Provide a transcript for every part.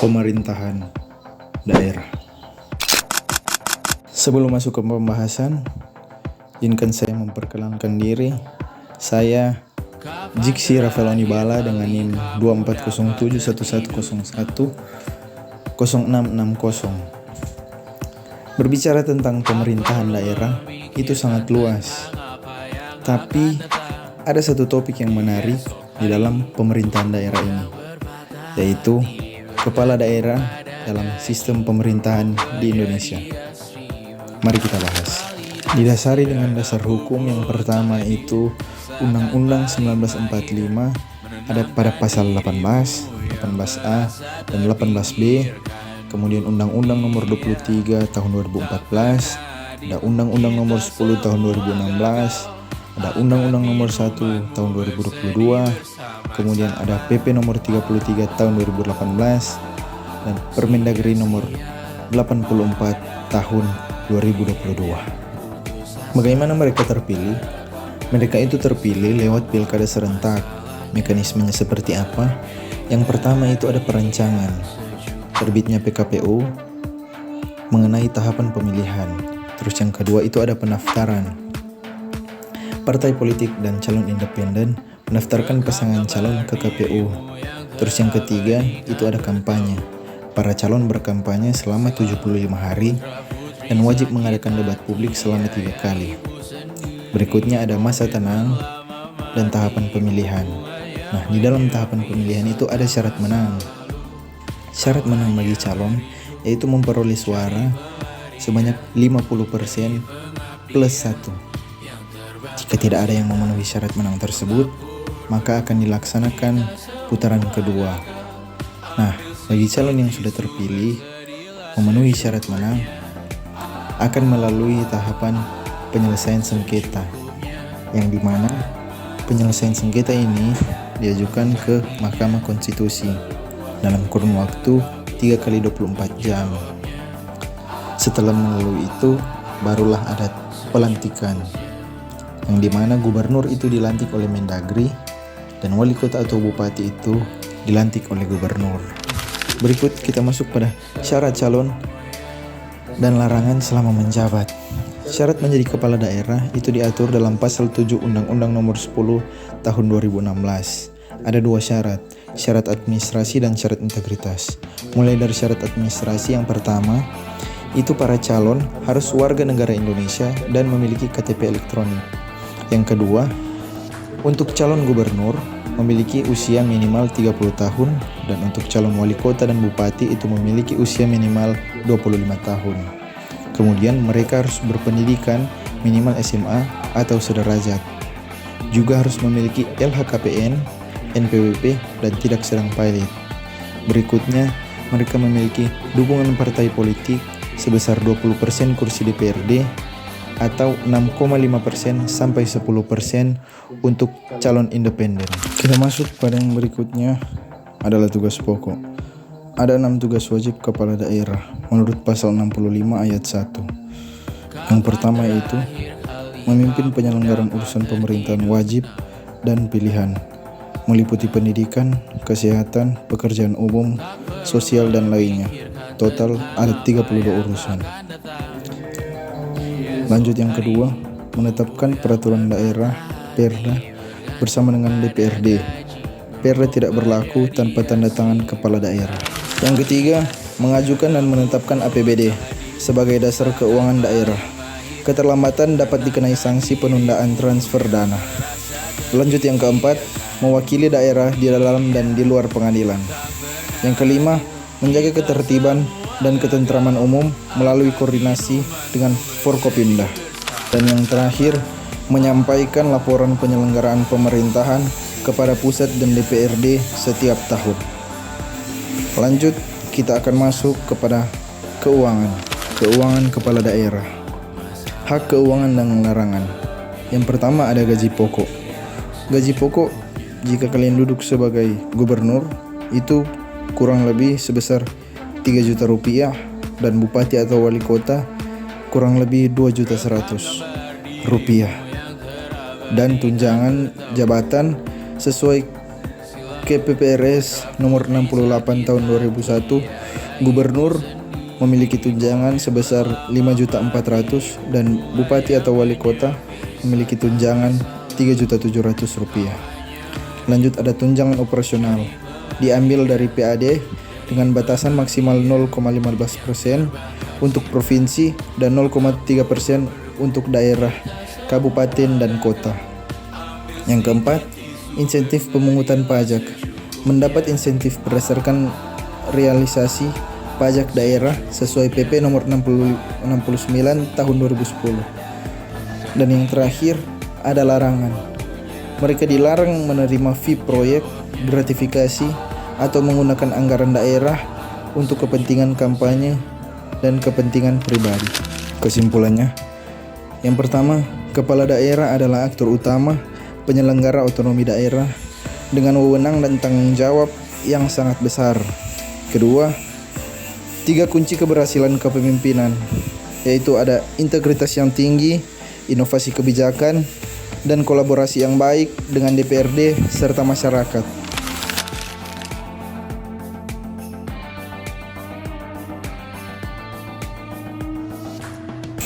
pemerintahan daerah. Sebelum masuk ke pembahasan, izinkan saya memperkenalkan diri. Saya Jiksi Rafael Onibala dengan NIM 240711110660. Berbicara tentang pemerintahan daerah itu sangat luas, tapi ada satu topik yang menarik di dalam pemerintahan daerah ini, yaitu kepala daerah dalam sistem pemerintahan di Indonesia. Mari kita bahas. Didasari dengan dasar hukum yang pertama itu Undang-Undang 1945 ada pada pasal 18, 18A, dan 18B. Kemudian Undang-Undang nomor 23 tahun 2014, ada Undang-Undang nomor 10 tahun 2016, ada Undang-Undang nomor 1 tahun 2022, kemudian ada PP nomor 33 tahun 2018, dan Permendagri nomor 84 tahun 2022. Bagaimana mereka terpilih? Mereka itu terpilih lewat pilkada serentak. Mekanismenya seperti apa? Yang pertama itu ada perancangan, terbitnya PKPU mengenai tahapan pemilihan. Terus yang kedua itu ada pendaftaran. Partai politik dan calon independen mendaftarkan pasangan calon ke KPU. Terus yang ketiga itu ada kampanye. Para calon berkampanye selama 75 hari dan wajib mengadakan debat publik selama 3 kali. Berikutnya ada masa tenang dan tahapan pemilihan. Nah, di dalam tahapan pemilihan itu ada syarat menang. Syarat menang bagi calon yaitu memperoleh suara sebanyak 50% plus 1. Jika tidak ada yang memenuhi syarat menang tersebut, maka akan dilaksanakan putaran kedua. Nah, bagi calon yang sudah terpilih memenuhi syarat menang akan melalui tahapan penyelesaian sengketa, yang dimana penyelesaian sengketa ini diajukan ke Mahkamah Konstitusi dalam kurun waktu 3 kali 24 jam. Setelah melalui itu, barulah ada pelantikan, yang dimana gubernur itu dilantik oleh Mendagri dan wali kota atau bupati itu dilantik oleh gubernur. Berikut kita masuk pada syarat calon dan larangan selama menjabat. Syarat menjadi kepala daerah itu diatur dalam pasal 7 Undang-Undang nomor 10 tahun 2016. Ada 2 syarat, syarat administrasi dan syarat integritas. Mulai dari syarat administrasi yang pertama, itu para calon harus warga negara Indonesia dan memiliki KTP elektronik. Yang kedua, untuk calon gubernur memiliki usia minimal 30 tahun dan untuk calon wali kota dan bupati itu memiliki usia minimal 25 tahun. Kemudian mereka harus berpendidikan minimal SMA atau sederajat. Juga harus memiliki LHKPN, NPWP, dan tidak sedang pilot. Berikutnya, mereka memiliki dukungan partai politik sebesar 20% kursi DPRD atau 6,5% sampai 10% untuk calon independen. Kita masuk pada yang berikutnya adalah tugas pokok. Ada 6 tugas wajib kepala daerah menurut pasal 65 ayat 1. Yang pertama yaitu memimpin penyelenggaraan urusan pemerintahan wajib dan pilihan, meliputi pendidikan, kesehatan, pekerjaan umum, sosial dan lainnya. Total ada 32 urusan. Lanjut yang kedua, menetapkan peraturan daerah Perda bersama dengan DPRD. Perda tidak berlaku tanpa tanda tangan kepala daerah. Yang ketiga, mengajukan dan menetapkan APBD sebagai dasar keuangan daerah. Keterlambatan dapat dikenai sanksi penundaan transfer dana. Lanjut yang keempat, mewakili daerah di dalam dan di luar pengadilan. Yang kelima, menjaga ketertiban dan ketentraman umum melalui koordinasi dengan Forkopimda. Dan yang terakhir, menyampaikan laporan penyelenggaraan pemerintahan kepada pusat dan DPRD setiap tahun. Lanjut, kita akan masuk kepada keuangan kepala daerah. Hak keuangan dan larangan. Yang pertama ada gaji pokok. Gaji pokok jika kalian duduk sebagai gubernur itu kurang lebih sebesar 3 juta rupiah dan bupati atau wali kota kurang lebih 2.100.000 rupiah. Dan tunjangan jabatan sesuai KPPRS nomor 68 tahun 2001, Gubernur memiliki tunjangan sebesar 5.400.000 dan Bupati atau Wali Kota memiliki tunjangan 3.700.000 rupiah. Lanjut ada tunjangan operasional, diambil dari PAD dengan batasan maksimal 0,15% untuk provinsi dan 0,3% untuk daerah, kabupaten, dan kota. Yang keempat, insentif pemungutan pajak. Mendapat insentif berdasarkan realisasi pajak daerah sesuai PP nomor 69 tahun 2010. Dan yang terakhir, ada larangan. Mereka dilarang menerima fee proyek, gratifikasi, atau menggunakan anggaran daerah untuk kepentingan kampanye dan kepentingan pribadi. Kesimpulannya, yang pertama, kepala daerah adalah aktor utama penyelenggara otonomi daerah dengan wewenang dan tanggung jawab yang sangat besar. Kedua, 3 kunci keberhasilan kepemimpinan, yaitu ada integritas yang tinggi, inovasi kebijakan, dan kolaborasi yang baik dengan DPRD serta masyarakat.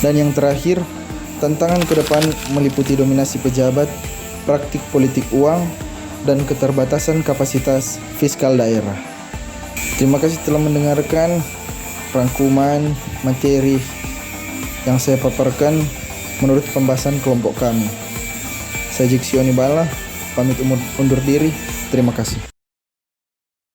Dan yang terakhir, tantangan ke depan meliputi dominasi pejabat, praktik politik uang, dan keterbatasan kapasitas fiskal daerah. Terima kasih telah mendengarkan rangkuman materi yang saya paparkan menurut pembahasan kelompok kami. Saya Jiksioni Bala, pamit undur diri. Terima kasih.